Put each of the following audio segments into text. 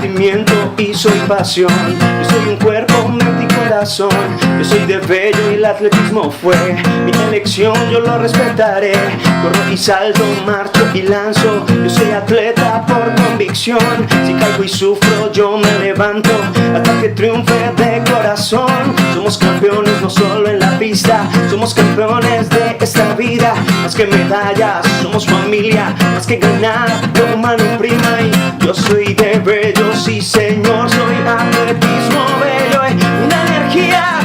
movimiento y soy pasión. Yo soy un cuerpo, mente y corazón. Yo soy de bello y el atletismo fue mi elección, yo lo respetaré. Corro y salto, marcho y lanzo. Yo soy atleta por convicción. Si caigo y sufro, yo me levanto hasta que triunfe de corazón. Somos campeones no solo en la pista, somos campeones de esta vida. Más que medallas, somos familia. Más que ganar, lo humano prima. Y yo soy de bello, sí señor. Soy atletismo bello, una energía,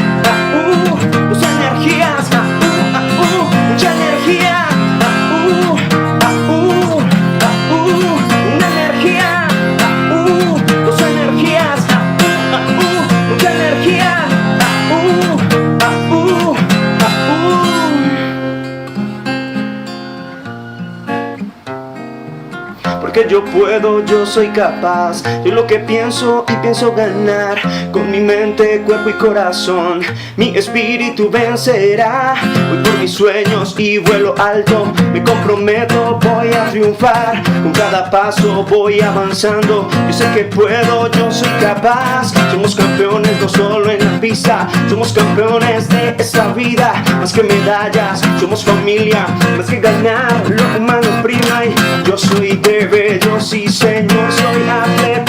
dos energías, mucha energía, una energía, dos energías, mucha energía, porque yo puedo, yo soy capaz. Soy lo que pienso y pienso ganar. Con mi mente, cuerpo y corazón, mi espíritu vencerá. Voy por mis sueños y vuelo alto. Me comprometo, voy a triunfar. Con cada paso voy avanzando. Yo sé que puedo, yo soy capaz. Somos campeones no solo en la pista, somos campeones de esta vida. Más que medallas, somos familia. Más que ganar, lo humano prima. Y yo soy de bello, sí señor. Soy atleta